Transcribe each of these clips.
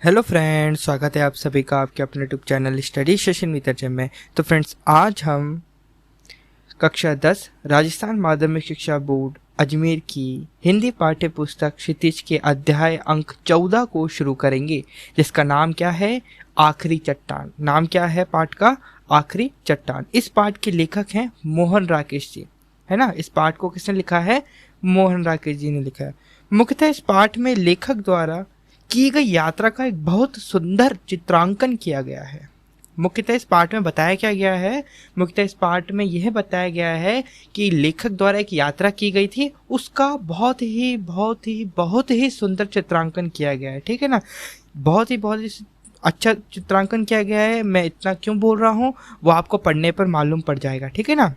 Hello friends, स्वागत है आप सभी का आपके अपने YouTube channel study session with Ajay में। तो फ्रेंड्स, आज हम कक्षा 10 राजस्थान माध्यमिक शिक्षा बोर्ड अजमेर की हिंदी पाठ्य पुस्तक क्षितिज के अध्याय अंक 14 को शुरू करेंगे, जिसका नाम क्या है? आखिरी चट्टान। नाम क्या है पाठ का? आखिरी चट्टान। इस पाठ के लेखक हैं मोहन राकेश जी, है ना। इस पाठ को किसने लिखा है? मोहन राकेश जी ने लिखा है। मुख्यतः इस पाठ में लेखक द्वारा की गई यात्रा का एक बहुत सुंदर चित्रांकन किया गया है। मुख्यतः इस पाठ में बताया क्या गया है? मुख्यतः इस पाठ में यह बताया गया है कि लेखक द्वारा एक यात्रा की गई थी, उसका बहुत ही सुंदर चित्रांकन किया गया है। ठीक है ना। बहुत ही अच्छा चित्रांकन किया गया है। मैं इतना क्यों बोल रहा हूँ वो आपको पढ़ने पर मालूम पड़ जाएगा। ठीक है ना।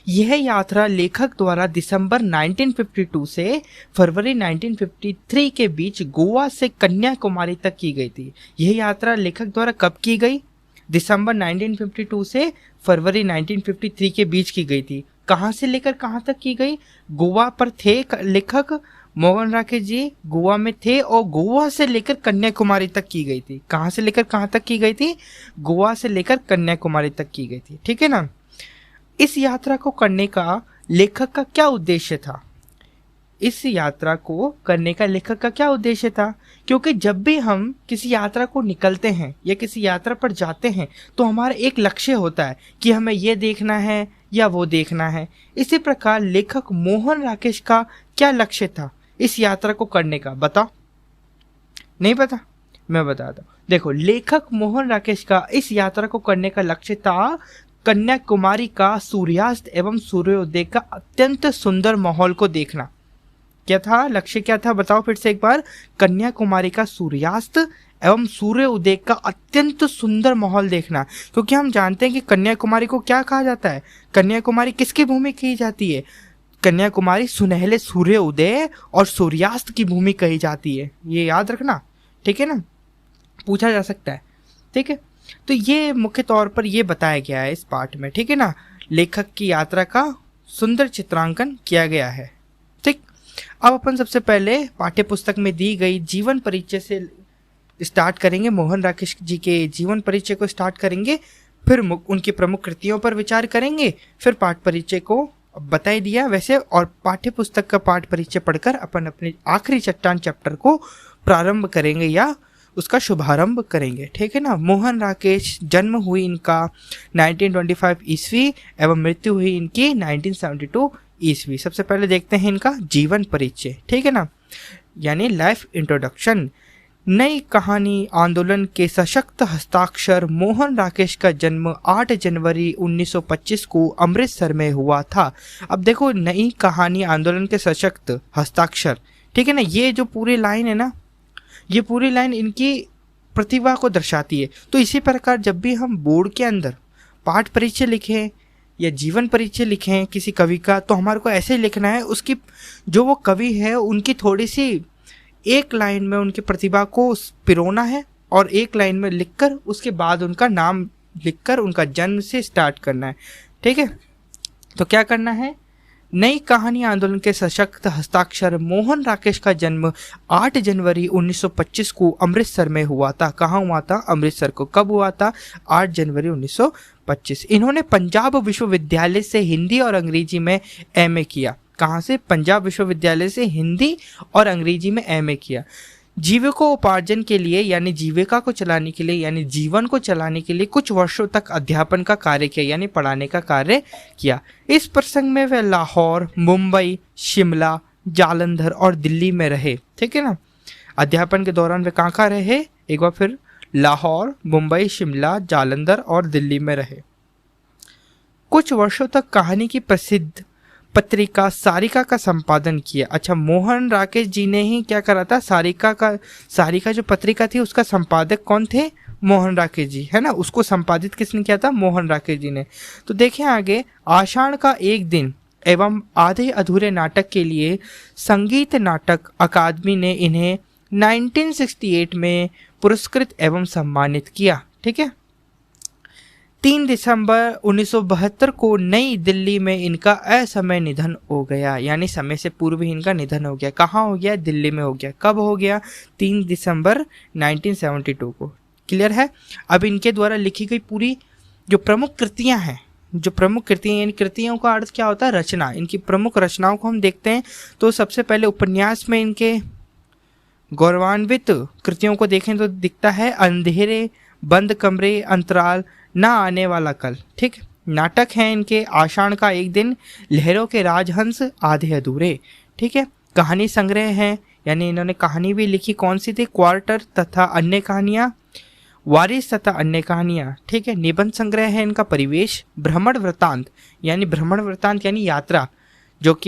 यह यात्रा लेखक द्वारा दिसंबर 1952 से फरवरी 1953 के बीच गोवा से कन्याकुमारी तक की गई थी। यह यात्रा लेखक द्वारा कब की गई? दिसंबर 1952 से फरवरी 1953 के बीच की गई थी। कहाँ से लेकर कहाँ तक की गई? गोवा पर थे लेखक मोहन राकेश जी, गोवा में थे और गोवा से लेकर कन्याकुमारी तक की गई थी। कहाँ से लेकर कहाँ तक की गई थी? गोवा से लेकर कन्याकुमारी तक की गई थी। ठीक है ना। इस यात्रा को करने का लेखक का क्या उद्देश्य था? इस यात्रा को करने का लेखक का क्या उद्देश्य था? क्योंकि जब भी हम किसी यात्रा को निकलते हैं या किसी यात्रा पर जाते हैं तो हमारा एक लक्ष्य होता है कि हमें ये देखना है या वो देखना है। इसी प्रकार लेखक मोहन राकेश का क्या लक्ष्य था इस यात्रा को करने का? बताओ। नहीं पता? मैं बताता हूँ। देखो, लेखक मोहन राकेश का इस यात्रा को करने का लक्ष्य था कन्याकुमारी का सूर्यास्त एवं सूर्योदय का अत्यंत सुंदर माहौल को देखना। क्या था लक्ष्य? क्या था बताओ फिर से एक बार। कन्याकुमारी का सूर्यास्त एवं सूर्योदय का अत्यंत सुंदर माहौल देखना। क्योंकि हम जानते हैं कि कन्याकुमारी को क्या कहा जाता है? कन्याकुमारी किसकी भूमि कही जाती है? कन्याकुमारी सुनहले सूर्योदय और सूर्यास्त की भूमि कही जाती है। ये याद रखना। ठीक है ना। पूछा जा सकता है। ठीक है। तो ये मुख्य तौर पर ये बताया गया है इस पाठ में। ठीक है ना। लेखक की यात्रा का सुंदर चित्रांकन किया गया है। ठीक। अब अपन सबसे पहले पाठ्य पुस्तक में दी गई जीवन परिचय से स्टार्ट करेंगे। मोहन राकेश जी के जीवन परिचय को स्टार्ट करेंगे, फिर उनकी प्रमुख कृतियों पर विचार करेंगे, फिर पाठ परिचय को बता ही दिया वैसे, और पाठ्य पुस्तक का पाठ परिचय पढ़कर अपन अपने आखिरी चट्टान चैप्टर को प्रारंभ करेंगे या उसका शुभारंभ करेंगे। ठीक है ना। मोहन राकेश जन्म हुई इनका 1925 ईस्वी एवं मृत्यु हुई इनकी 1972 ईस्वी। सबसे पहले देखते हैं इनका जीवन परिचय। ठीक है ना, यानी लाइफ इंट्रोडक्शन। नई कहानी आंदोलन के सशक्त हस्ताक्षर मोहन राकेश का जन्म 8 जनवरी 1925 को अमृतसर में हुआ था। अब देखो, नई कहानी आंदोलन के सशक्त हस्ताक्षर। ठीक है ना। ये जो पूरी लाइन है ना, ये पूरी लाइन इनकी प्रतिभा को दर्शाती है। तो इसी प्रकार जब भी हम बोर्ड के अंदर पाठ परिचय लिखें या जीवन परिचय लिखें किसी कवि का, तो हमारे को ऐसे लिखना है उसकी जो वो कवि है उनकी थोड़ी सी एक लाइन में उनकी प्रतिभा को पिरोना है और एक लाइन में लिखकर उसके बाद उनका नाम लिखकर उनका जन्म से स्टार्ट करना है। ठीक है। तो क्या करना है? नई कहानी आंदोलन के सशक्त हस्ताक्षर मोहन राकेश का जन्म 8 जनवरी 1925 को अमृतसर में हुआ था। कहाँ हुआ था? अमृतसर को। कब हुआ था? 8 जनवरी 1925। इन्होंने पंजाब विश्वविद्यालय से हिंदी और अंग्रेजी में एमए किया। कहाँ से? पंजाब विश्वविद्यालय से हिंदी और अंग्रेजी में एमए किया। जीविकोपार्जन के लिए यानी जीविका को चलाने के लिए यानी जीवन को चलाने के लिए कुछ वर्षों तक अध्यापन का कार्य किया, यानी पढ़ाने का कार्य किया। इस प्रसंग में वे लाहौर, मुंबई, शिमला, जालंधर और दिल्ली में रहे। ठीक है ना। अध्यापन के दौरान वे कहाँ रहे? एक बार फिर, लाहौर, मुंबई, शिमला, जालंधर और दिल्ली में रहे। कुछ वर्षों तक कहानी की प्रसिद्ध पत्रिका सारिका का संपादन किया। अच्छा, मोहन राकेश जी ने ही क्या करा था? सारिका जो पत्रिका थी उसका संपादक कौन थे? मोहन राकेश जी, है ना। उसको संपादित किसने किया था? मोहन राकेश जी ने। तो देखें आगे, आषाढ़ का एक दिन एवं आधे अधूरे नाटक के लिए संगीत नाटक अकादमी ने इन्हें 1968 में पुरस्कृत एवं सम्मानित किया। ठीक है। 3 दिसंबर 1972 को नई दिल्ली में इनका असमय निधन हो गया, यानी समय से पूर्व ही इनका निधन हो गया। कहाँ हो गया? दिल्ली में हो गया। कब हो गया? 3 दिसंबर 1972 को। क्लियर है? अब इनके द्वारा लिखी गई पूरी जो प्रमुख कृतियां हैं, जो प्रमुख कृतियां, यानी कृतियों का अर्थ क्या होता है? रचना। इनकी प्रमुख रचनाओं को हम देखते हैं तो सबसे पहले उपन्यास में इनके गौरवान्वित कृतियों को देखें तो दिखता है अंधेरे, बंद कमरे, अंतराल, ना आने वाला कल। ठीक। नाटक हैं इनके आषाढ़ का एक दिन, लहरों के राजहंस, आधे अधूरे। ठीक है। कहानी संग्रह हैं, यानी इन्होंने कहानी भी लिखी। कौन सी थी? क्वार्टर तथा अन्य कहानियाँ, वारिस तथा अन्य कहानियाँ। ठीक है। निबंध संग्रह है इनका परिवेश, भ्रमण वृत्तांत, यानी भ्रमण वृत्तांत यानी यात्रा, जो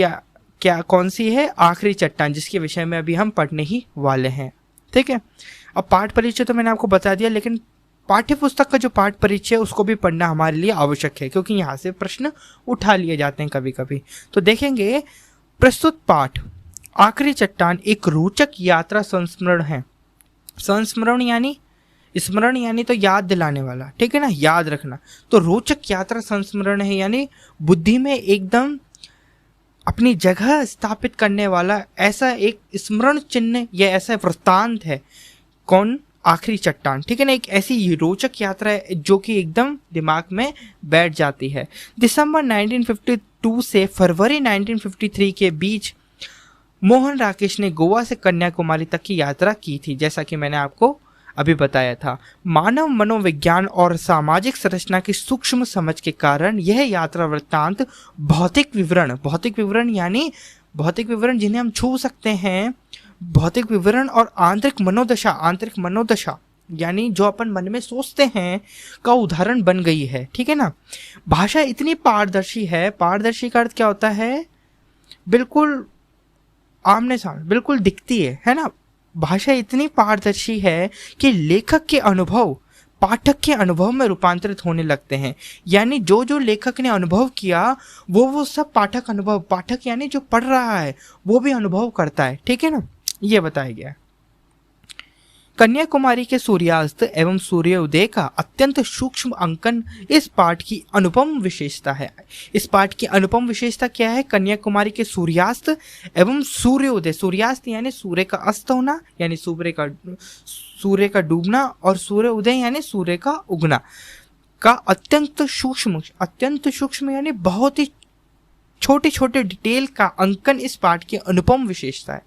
क्या कौन सी है? आखिरी चट्टान, जिसके विषय में अभी हम पढ़ने ही वाले हैं। ठीक है। अब पाठ परिचय तो मैंने आपको बता दिया, लेकिन पाठ्य पुस्तक का जो पाठ परिचय उसको भी पढ़ना हमारे लिए आवश्यक है, क्योंकि यहाँ से प्रश्न उठा लिए जाते हैं कभी कभी। तो देखेंगे प्रस्तुत पाठ आखिरी चट्टान एक रोचक यात्रा संस्मरण है। संस्मरण यानी स्मरण, यानी तो याद दिलाने वाला। ठीक है ना, याद रखना। तो रोचक यात्रा संस्मरण है, यानी बुद्धि में एकदम अपनी जगह स्थापित करने वाला ऐसा एक स्मरण चिन्ह या ऐसा वृत्तांत है। कौन? आखिरी चट्टान। ठीक है ना, एक ऐसी रोचक यात्रा है जो कि एकदम दिमाग में बैठ जाती है। दिसंबर 1952 से फरवरी 1953 के बीच मोहन राकेश ने गोवा से कन्याकुमारी तक की यात्रा की थी, जैसा कि मैंने आपको अभी बताया था। मानव मनोविज्ञान और सामाजिक संरचना की सूक्ष्म समझ के कारण यह यात्रा वृत्तांत भौतिक विवरण यानी भौतिक विवरण जिन्हें हम छू सकते हैं, भौतिक विवरण और आंतरिक मनोदशा यानी जो अपन मन में सोचते हैं का उदाहरण बन गई है। ठीक है ना। भाषा इतनी पारदर्शी है, पारदर्शी का अर्थ क्या होता है? बिल्कुल आमने सामने, बिल्कुल दिखती है ना। भाषा इतनी पारदर्शी है कि लेखक के अनुभव पाठक के अनुभव में रूपांतरित होने लगते हैं, यानी जो जो लेखक ने अनुभव किया वो सब पाठक यानी जो पढ़ रहा है वो भी अनुभव करता है। ठीक है ना, ये बताया गया। कन्याकुमारी के सूर्यास्त एवं सूर्योदय का अत्यंत सूक्ष्म अंकन इस पाठ की अनुपम विशेषता है। इस पाठ की अनुपम विशेषता क्या है? कन्याकुमारी के सूर्यास्त एवं सूर्योदय, सूर्यास्त यानी सूर्य का अस्त होना, यानी सूर्य का डूबना, और सूर्योदय यानी सूर्य का उगना का अत्यंत सूक्ष्म यानी बहुत ही छोटे छोटे डिटेल का अंकन इस पाठ की अनुपम विशेषता है।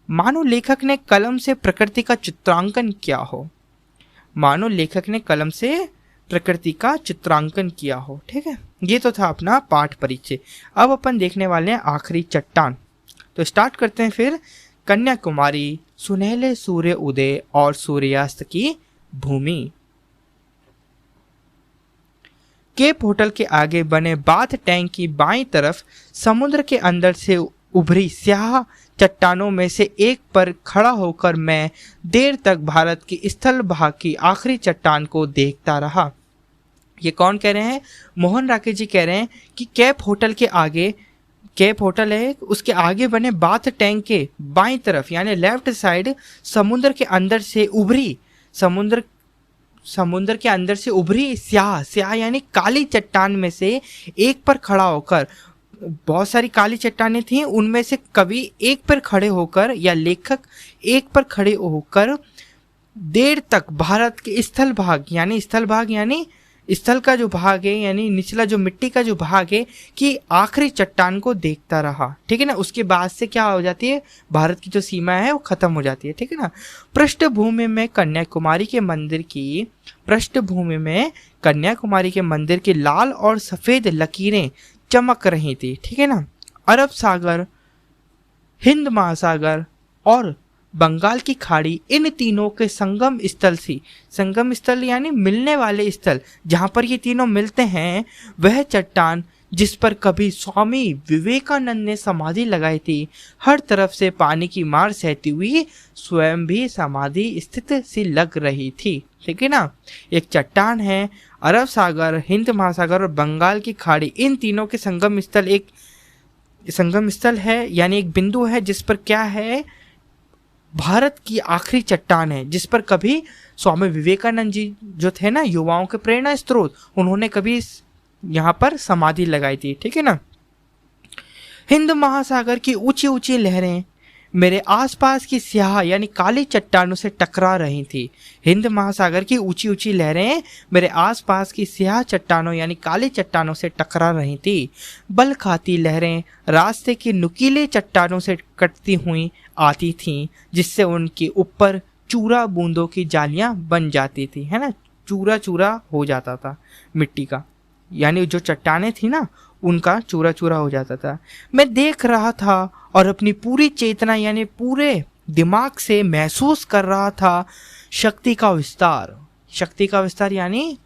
मानो लेखक ने कलम से प्रकृति का चित्रांकन किया किया हो। ठीक है, ये तो था अपना पाठ परिचय। अब अपन देखने वाले हैं आखिरी चट्टान। तो स्टार्ट करते हैं फिर। कन्याकुमारी, सुनहले सूर्य उदय और सूर्यास्त की भूमि। केप होटल के आगे बने बाथ टैंक की बाईं तरफ समुद्र के अंदर से उभरी स्याह चट्टानों में से एक पर खड़ा होकर मैं देर तक भारत की स्थल भाग की आखिरी चट्टान को देखता रहा। ये कौन कह रहे हैं? मोहन राकेश जी कह रहे हैं कि केप होटल है, उसके आगे बने बाथ टैंक के बाईं तरफ यानी लेफ्ट साइड समुद्र के अंदर से उभरी स्याह यानी काली चट्टान में से एक पर खड़ा होकर, बहुत सारी काली चट्टानें थीं, उनमें से कवि एक पर खड़े होकर या लेखक एक पर खड़े होकर देर तक भारत के स्थल भाग यानी स्थल का जो भाग है यानी निचला जो मिट्टी का जो भाग है कि आखिरी चट्टान को देखता रहा। ठीक है ना, उसके बाद से क्या हो जाती है? भारत की जो सीमा है वो खत्म हो जाती है। ठीक है ना। पृष्ठभूमि में कन्याकुमारी के मंदिर की लाल और सफेद लकीरें चमक रही थी। ठीक है ना। अरब सागर, हिंद महासागर और बंगाल की खाड़ी, इन तीनों के संगम स्थल यानी मिलने वाले स्थल, जहां पर ये तीनों मिलते हैं, वह चट्टान जिस पर कभी स्वामी विवेकानंद ने समाधि लगाई थी, हर तरफ से पानी की मार सहती हुई स्वयं भी समाधि स्थित सी लग रही थी। ठीक है ना। एक चट्टान है, अरब सागर, हिंद महासागर और बंगाल की खाड़ी, इन तीनों के संगम स्थल है, यानी एक बिंदु है जिस पर क्या है? भारत की आखिरी चट्टान है जिस पर कभी स्वामी विवेकानंद जी जो थे ना, युवाओं के प्रेरणा स्रोत, उन्होंने कभी यहाँ पर समाधि लगाई थी। ठीक है ना। हिंद महासागर की ऊंची ऊंची लहरें मेरे आसपास की स्याह यानी काली चट्टानों से टकरा रही थी। हिंद महासागर की ऊंची ऊंची लहरें मेरे आसपास की स्याह चट्टानों यानी काली चट्टानों से टकरा रही थी। बल खाती लहरें रास्ते की नुकीले चट्टानों से कटती हुई आती थीं, जिससे उनके ऊपर चूरा बूंदों की जालियां बन जाती थी, है ना। चूरा चूरा हो जाता था मिट्टी का, यानी जो चट्टानें थी ना उनका चूरा चूरा हो जाता था। मैं देख रहा था और अपनी पूरी चेतना यानी पूरे दिमाग से महसूस कर रहा था शक्ति का विस्तार। शक्ति का विस्तार यानी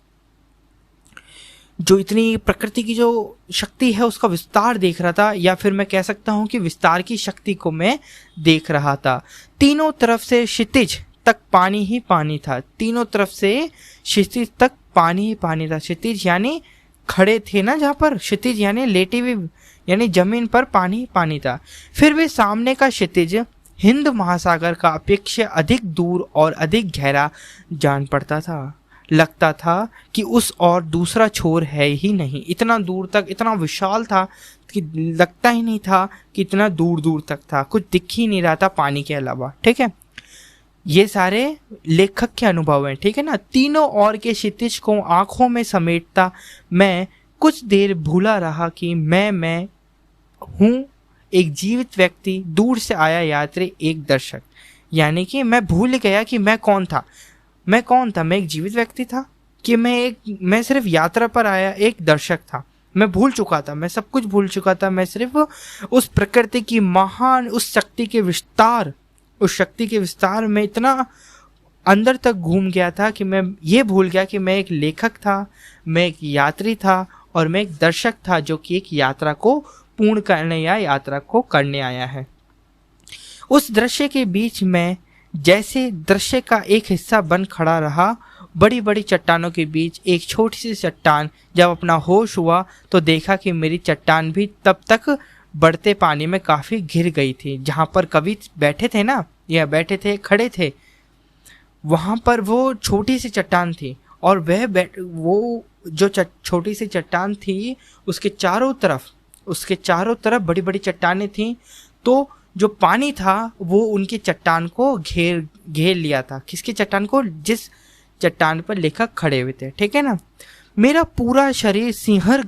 जो इतनी प्रकृति की जो शक्ति है उसका विस्तार देख रहा था, या फिर मैं कह सकता हूँ कि विस्तार की शक्ति को मैं देख रहा था। तीनों तरफ से क्षितिज तक पानी ही पानी था। तीनों तरफ से क्षितिज तक पानी ही पानी था। क्षितिज यानी खड़े थे ना, जहाँ पर क्षितिज यानी लेटे हुए यानी जमीन पर पानी ही पानी था। फिर भी सामने का क्षितिज हिंद महासागर का अपेक्षा अधिक दूर और अधिक गहरा जान पड़ता था। लगता था कि उस और दूसरा छोर है ही नहीं। इतना दूर तक, इतना विशाल था कि लगता ही नहीं था कि इतना दूर दूर तक था। कुछ दिख ही नहीं रहा था पानी के अलावा। ठीक है, ये सारे लेखक के अनुभव हैं। ठीक है ना। तीनों ओर के क्षितिज को आंखों में समेटता मैं कुछ देर भूला रहा कि मैं हूँ एक जीवित व्यक्ति, दूर से आया यात्री, एक दर्शक। यानी कि मैं भूल गया कि मैं कौन था। मैं कौन था? मैं एक जीवित व्यक्ति था कि मैं सिर्फ यात्रा पर आया एक दर्शक था। मैं भूल चुका था, मैं सब कुछ भूल चुका था। मैं सिर्फ उस प्रकृति की महान उस शक्ति के विस्तार में इतना अंदर तक घूम गया था कि मैं ये भूल गया कि मैं एक लेखक था, मैं एक यात्री था और मैं एक दर्शक था जो कि एक यात्रा को पूर्ण करने या यात्रा को करने आया है। उस दृश्य के बीच में जैसे दृश्य का एक हिस्सा बन खड़ा रहा। बड़ी बड़ी चट्टानों के बीच एक छोटी सी चट्टान। जब अपना होश हुआ तो देखा कि मेरी चट्टान भी तब तक बढ़ते पानी में काफ़ी घिर गई थी। जहाँ पर कभी बैठे थे ना, या बैठे थे, खड़े थे, वहाँ पर वो छोटी सी चट्टान थी। और वो जो छोटी सी चट्टान थी उसके चारों तरफ बड़ी बड़ी चट्टानें थीं। तो जो पानी था वो उनकी चट्टान को घेर लिया था। किसकी चट्टान को? जिस चट्टान पर लेखक खड़े हुए थे। ठीक है ना। मेरा पूरा शरीर सिहर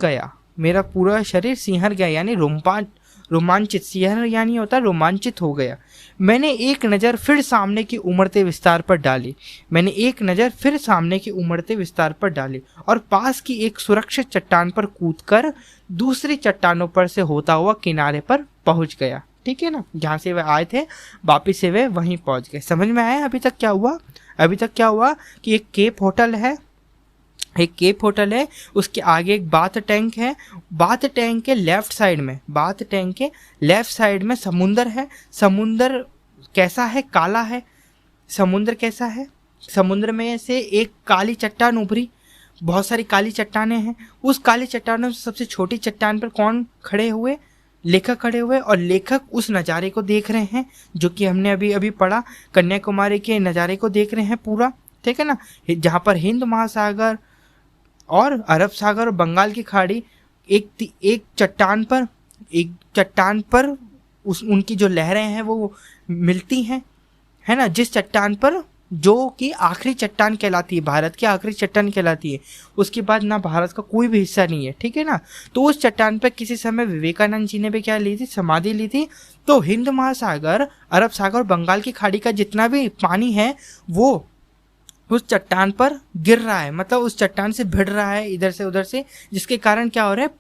गया यानी रोमांचित। सिहर यानी होता है रोमांचित हो गया। मैंने एक नज़र फिर सामने की उमड़ते विस्तार पर डाली और पास की एक सुरक्षित चट्टान पर कूदकर दूसरी चट्टानों पर से होता हुआ किनारे पर पहुंच गया। ठीक है ना। जहाँ से वे आए थे वापिस से वे वहीं पहुंच गए। समझ में आया अभी तक क्या हुआ कि एक केप होटल है, उसके आगे एक बाथ टैंक है। बाथ टैंक के लेफ्ट साइड में समुंदर है। समुंदर कैसा है? काला है। समुंदर कैसा है? समुद्र में से एक काली चट्टान उभरी। बहुत सारी काली चट्टानें हैं। उस काली चट्टानों से सबसे छोटी चट्टान पर कौन खड़े हुए? लेखक खड़े हुए। और लेखक उस नज़ारे को देख रहे हैं जो कि हमने अभी पढ़ा, कन्याकुमारी के नज़ारे को देख रहे हैं पूरा। ठीक है ना। जहाँ पर हिंद महासागर और अरब सागर और बंगाल की खाड़ी एक चट्टान पर उनकी जो लहरें हैं वो मिलती हैं, है ना। जिस चट्टान पर जो कि आखिरी चट्टान कहलाती है, भारत की आखिरी चट्टान कहलाती है। उसके बाद ना भारत का कोई भी हिस्सा नहीं है। ठीक है ना। तो उस चट्टान पर किसी समय विवेकानंद जी ने भी क्या ली थी? समाधि ली थी। तो हिंद महासागर, अरब सागर और बंगाल की खाड़ी का जितना भी पानी है वो उस चट्टान पर गिर रहा है, मतलब उस चट्टान से भिड़ रहा है इधर से उधर से, जिसके कारण क्या हो रहा है?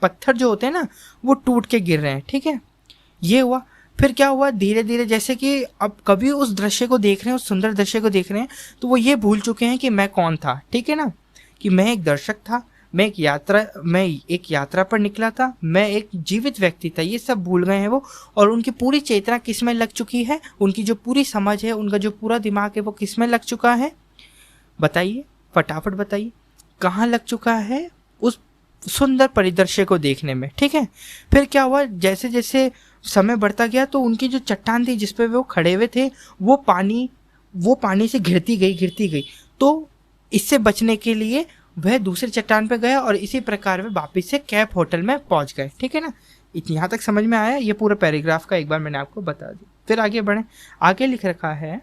पत्थर जो होते हैं ना वो टूट के गिर रहे हैं। ठीक है, ये हुआ। फिर क्या हुआ? धीरे धीरे जैसे कि अब कभी उस दृश्य को देख रहे हैं, उस सुंदर दृश्य को देख रहे हैं, तो वो ये भूल चुके हैं कि मैं कौन था। ठीक है ना, कि मैं एक दर्शक था, मैं एक यात्रा पर निकला था, मैं एक जीवित व्यक्ति था। ये सब भूल गए हैं वो। और उनकी पूरी चेतना किस में लग चुकी है? उनकी जो पूरी समझ है, उनका जो पूरा दिमाग है वो किस में लग चुका है? बताइए, फटाफट बताइए, कहाँ लग चुका है? उस सुंदर परिदृश्य को देखने में। ठीक है। फिर क्या हुआ? जैसे जैसे समय बढ़ता गया तो उनकी जो चट्टान थी जिस पे वो खड़े हुए थे वो पानी से घिरती गई। तो इससे बचने के लिए वह दूसरे चट्टान पे गया और इसी प्रकार वे वापस से कैप होटल में पहुंच गए। ठीक है ना, यहाँ तक समझ में आया। ये पूरा पैराग्राफ का एक बार मैंने आपको बता दिया। फिर आगे बढ़े, आगे लिख रखा है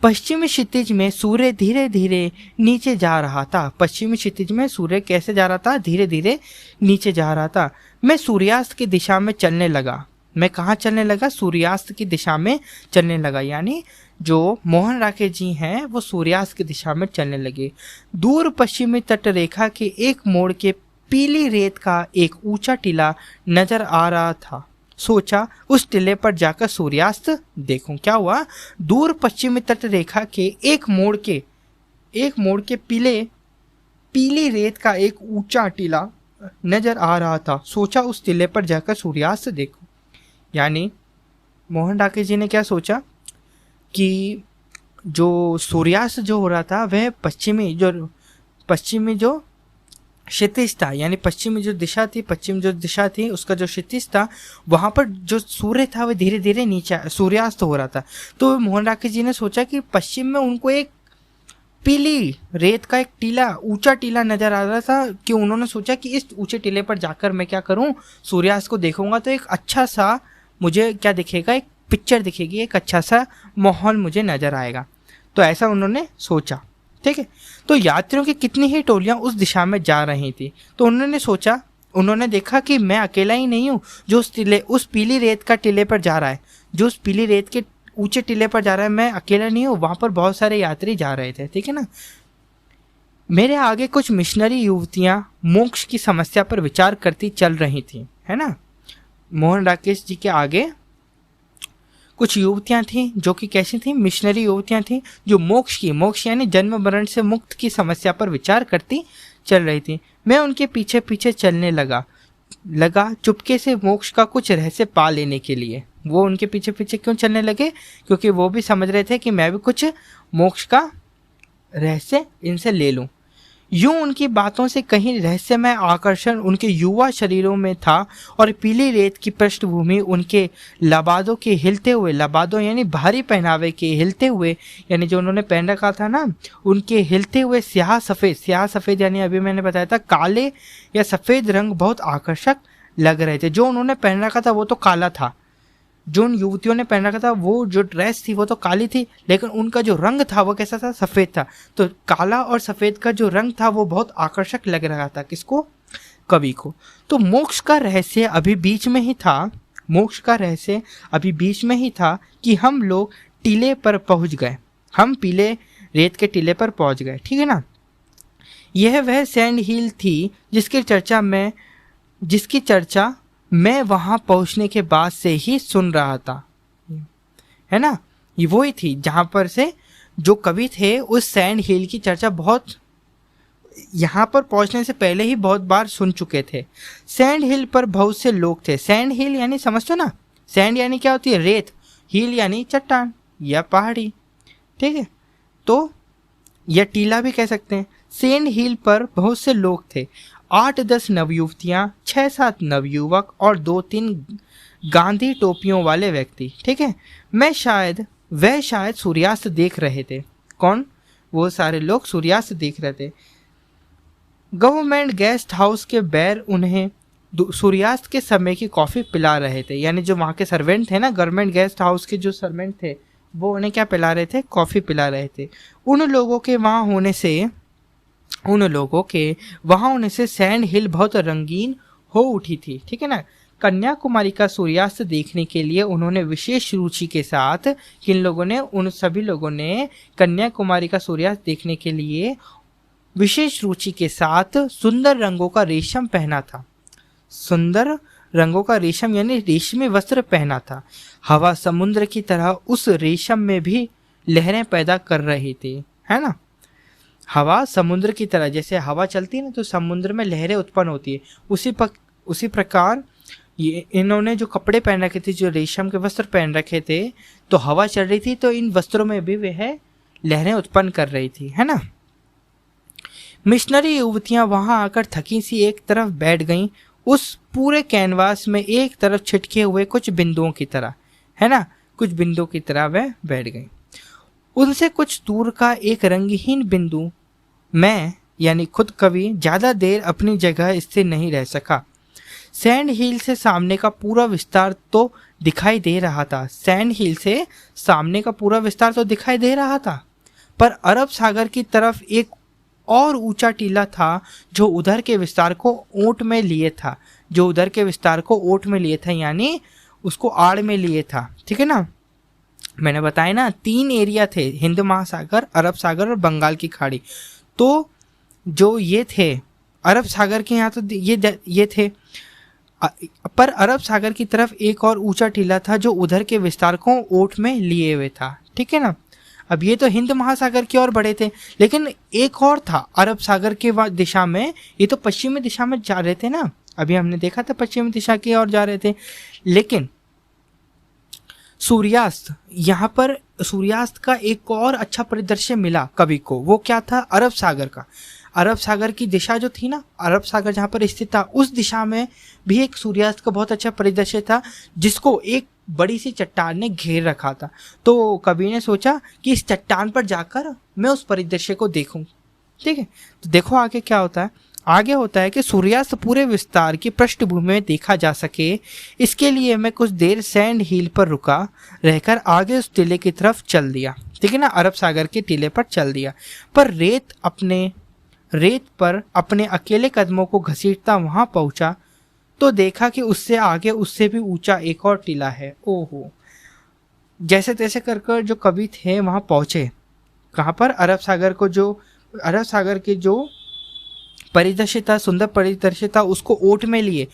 पश्चिमी क्षितिज में सूर्य धीरे धीरे नीचे जा रहा था। पश्चिमी क्षितिज में सूर्य कैसे जा रहा था? धीरे धीरे नीचे जा रहा था। मैं सूर्यास्त की दिशा में चलने लगा। मैं कहाँ चलने लगा? सूर्यास्त की दिशा में चलने लगा। यानी जो मोहन राकेश जी हैं वो सूर्यास्त की दिशा में चलने लगे। दूर पश्चिमी तट रेखा के एक मोड़ के पीली रेत का एक ऊंचा टीला नजर आ रहा था। सोचा उस टीले पर जाकर सूर्यास्त देखूं। क्या हुआ? दूर पश्चिमी तट रेखा के एक मोड़ के पीली रेत का एक ऊंचा टीला नजर आ रहा था। सोचा उस टीले पर जाकर सूर्यास्त देखूं। यानी मोहन राकेश जी ने क्या सोचा कि जो सूर्यास्त जो हो रहा था वह पश्चिमी जो क्षितिज था, यानी पश्चिम जो दिशा थी उसका जो क्षितिज था वहां पर जो सूर्य था वह धीरे धीरे नीचे सूर्यास्त हो रहा था। तो मोहन राकेश जी ने सोचा कि पश्चिम में उनको एक पीली रेत का एक ऊंचा टीला नजर आ रहा था कि उन्होंने सोचा कि इस ऊंचे टीले पर जाकर मैं क्या करूं, सूर्यास्त को देखूंगा तो एक अच्छा सा मुझे क्या दिखेगा, एक पिक्चर दिखेगी, एक अच्छा सा माहौल मुझे नजर आएगा। तो ऐसा उन्होंने सोचा। ठीक है, तो यात्रियों की कितनी ही टोलियां उस दिशा में जा रही थी। तो उन्होंने देखा कि मैं अकेला ही नहीं हूँ जो उस पीली रेत का टीले पर जा रहा है, जो उस पीली रेत के ऊंचे टीले पर जा रहा है, मैं अकेला नहीं हूँ, वहां पर बहुत सारे यात्री जा रहे थे। ठीक है ना। मेरे आगे कुछ मिशनरी युवतियां मोक्ष की समस्या पर विचार करती चल रही थी, है ना। मोहन राकेश जी के आगे कुछ युवतियां थीं जो कि कैसी थीं? मिशनरी युवतियां थीं जो मोक्ष यानी जन्म मरण से मुक्त की समस्या पर विचार करती चल रही थी। मैं उनके पीछे पीछे चलने लगा चुपके से मोक्ष का कुछ रहस्य पा लेने के लिए। वो उनके पीछे पीछे क्यों चलने लगे? क्योंकि वो भी समझ रहे थे कि मैं भी कुछ मोक्ष का रहस्य इनसे ले लूं। यूं उनकी बातों से कहीं रहस्यमय आकर्षण उनके युवा शरीरों में था और पीली रेत की पृष्ठभूमि उनके लबादों के हिलते हुए, लबादों यानी भारी पहनावे के हिलते हुए, यानी जो उन्होंने पहन रखा था ना, उनके हिलते हुए स्याह सफ़ेद यानी अभी मैंने बताया था काले या सफ़ेद रंग बहुत आकर्षक लग रहे थे। जो उन्होंने पहन रखा था वो तो काला था, जो उन युवतियों ने पहन रखा था वो जो ड्रेस थी वो तो काली थी, लेकिन उनका जो रंग था वो कैसा था? सफ़ेद था। तो काला और सफ़ेद का जो रंग था वो बहुत आकर्षक लग रहा था। किसको? कवि को। तो मोक्ष का रहस्य अभी बीच में ही था कि हम लोग टीले पर पहुंच गए। हम पीले रेत के टीले पर पहुंच गए। ठीक है ना। यह वह सैंड हिल थी जिसकी चर्चा मैं वहां पहुंचने के बाद से ही सुन रहा था, है ना। ये वही थी जहां पर से जो कवि थे उस सैंड हिल की चर्चा बहुत यहाँ पर पहुंचने से पहले ही बहुत बार सुन चुके थे। सैंड हिल पर बहुत से लोग थे। सैंड हिल यानी समझते हो ना, सैंड यानी क्या होती है? रेत, हिल यानी चट्टान या पहाड़ी। ठीक है, तो या टीला भी कह सकते हैं। सैंड हिल पर बहुत से लोग थे। 8-10 नवयुवतियाँ, 6-7 नवयुवक और 2-3 गांधी टोपियों वाले व्यक्ति। ठीक है, वह शायद सूर्यास्त देख रहे थे। कौन? वो सारे लोग सूर्यास्त देख रहे थे। गवर्नमेंट गेस्ट हाउस के बैर उन्हें सूर्यास्त के समय की कॉफ़ी पिला रहे थे। यानी जो वहाँ के सर्वेंट थे ना, गवर्नमेंट गेस्ट हाउस के जो सर्वेंट थे वो उन्हें क्या पिला रहे थे? कॉफ़ी पिला रहे थे। उन लोगों के वहाँ होने से सैंड हिल बहुत रंगीन हो उठी थी। ठीक है ना। कन्याकुमारी का सूर्यास्त देखने के लिए उन्होंने विशेष रुचि के साथ, उन सभी लोगों ने कन्याकुमारी का सूर्यास्त देखने के लिए विशेष रुचि के साथ सुंदर रंगों का रेशम पहना था। सुंदर रंगों का रेशम यानी रेशमी वस्त्र पहना था। हवा समुद्र की तरह उस रेशम में भी लहरें पैदा कर रही थी, है ना। हवा समुद्र की तरह, जैसे हवा चलती है ना तो समुद्र में लहरें उत्पन्न होती है, उसी प्रकार ये इन्होंने जो कपड़े पहन रखे थे, जो रेशम के वस्त्र पहन रखे थे, तो हवा चल रही थी तो इन वस्त्रों में भी वह लहरें उत्पन्न कर रही थी, है ना। मिशनरी युवतियां वहां आकर थकी सी एक तरफ बैठ गईं। उस पूरे कैनवास में एक तरफ छिटके हुए कुछ बिंदुओं की तरह, है ना, कुछ बिंदुओं की तरह वह बैठ गई। उनसे कुछ दूर का एक रंगहीन बिंदु, मैं यानी खुद कवि ज्यादा देर अपनी जगह स्थिर नहीं रह सका। सैंड हिल से सामने का पूरा विस्तार तो दिखाई दे रहा था, सैंड हिल से सामने का पूरा विस्तार तो दिखाई दे रहा था, पर अरब सागर की तरफ एक और ऊंचा टीला था जो उधर के विस्तार को ओट में लिए था, जो उधर के विस्तार को ओट में लिए था, यानी उसको आड़ में लिए था। ठीक है ना, मैंने बताया ना 3 एरिया थे, हिंद महासागर, अरब सागर और बंगाल की खाड़ी। तो जो ये थे अरब सागर के यहाँ तो ये थे, पर अरब सागर की तरफ एक और ऊंचा टीला था जो उधर के विस्तार को ओट में लिए हुए था। ठीक है ना, अब ये तो हिंद महासागर की ओर बढ़े थे, लेकिन एक और था अरब सागर के दिशा में, ये तो पश्चिमी दिशा में जा रहे थे ना, अभी हमने देखा था पश्चिमी दिशा की ओर जा रहे थे। लेकिन सूर्यास्त, यहाँ पर सूर्यास्त का एक और अच्छा परिदृश्य मिला कवि को। वो क्या था? अरब सागर का, अरब सागर की दिशा जो थी ना, अरब सागर जहाँ पर स्थित था, उस दिशा में भी एक सूर्यास्त का बहुत अच्छा परिदृश्य था जिसको एक बड़ी सी चट्टान ने घेर रखा था। तो कवि ने सोचा कि इस चट्टान पर जाकर मैं उस परिदृश्य को देखूं। ठीक है, तो देखो आगे क्या होता है। आगे होता है कि सूर्यास्त पूरे विस्तार की पृष्ठभूमि में देखा जा सके, इसके लिए मैं कुछ देर सैंड हिल पर रुका रहकर आगे उस टीले की तरफ चल दिया। ठीक है ना, अरब सागर के टीले पर चल दिया, पर रेत पर अपने अकेले कदमों को घसीटता वहां पहुंचा तो देखा कि उससे आगे उससे भी ऊंचा एक और टीला है। ओहो, जैसे तैसे कर जो कवि थे वहां पहुंचे, कहाँ पर? अरब सागर के जो परिदृश्य था, सुंदर परिदृश्य था, उसको ओट में लिए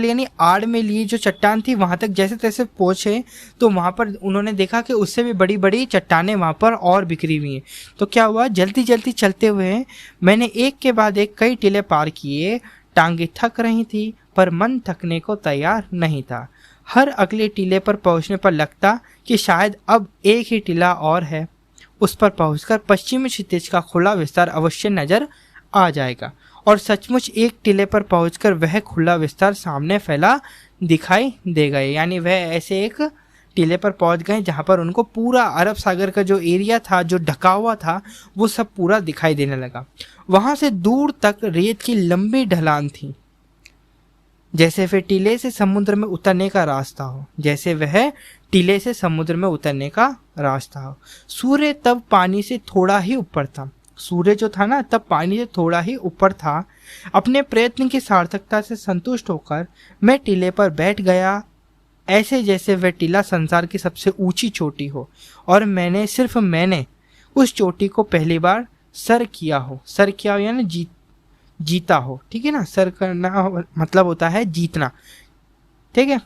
यानी आड़ में लिए जो चट्टान थी वहां तक जैसे तैसे पहुंचे तो वहां पर उन्होंने देखा कि उससे भी बड़ी बड़ी चट्टानें वहां पर और बिखरी हुई हैं। तो क्या हुआ, जल्दी जल्दी चलते हुए मैंने एक के बाद एक कई टीले पार किए। टांगे थक रही थी पर मन थकने को तैयार नहीं था। हर अगले टीले पर पहुंचने पर लगता कि शायद अब एक ही टीला और है, उस पर पहुंचकर पश्चिमी क्षितिज का खुला विस्तार अवश्य नजर आ जाएगा। और सचमुच एक टीले पर पहुंचकर वह खुला विस्तार सामने फैला दिखाई दे गए, यानी वह ऐसे एक टीले पर पहुंच गए जहां पर उनको पूरा अरब सागर का जो एरिया था, जो ढका हुआ था, वो सब पूरा दिखाई देने लगा। वहां से दूर तक रेत की लंबी ढलान थी, जैसे वह टीले से समुद्र में उतरने का रास्ता हो, जैसे वह टीले से समुद्र में उतरने का रास्ता हो। सूर्य तब पानी से थोड़ा ही ऊपर था, सूर्य जो था ना तब पानी से थोड़ा ही ऊपर था। अपने प्रयत्न की सार्थकता से संतुष्ट होकर मैं टीले पर बैठ गया, ऐसे जैसे वह टीला संसार की सबसे ऊंची चोटी हो और मैंने उस चोटी को पहली बार सर किया हो यानी जीता हो। ठीक है ना, सर करना मतलब होता है जीतना। ठीक है,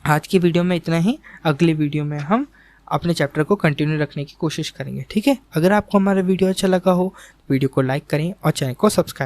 आज की वीडियो में इतना ही। अगली वीडियो में हम अपने चैप्टर को कंटिन्यू रखने की कोशिश करेंगे। ठीक है, अगर आपको हमारा वीडियो अच्छा लगा हो तो वीडियो को लाइक करें और चैनल को सब्सक्राइब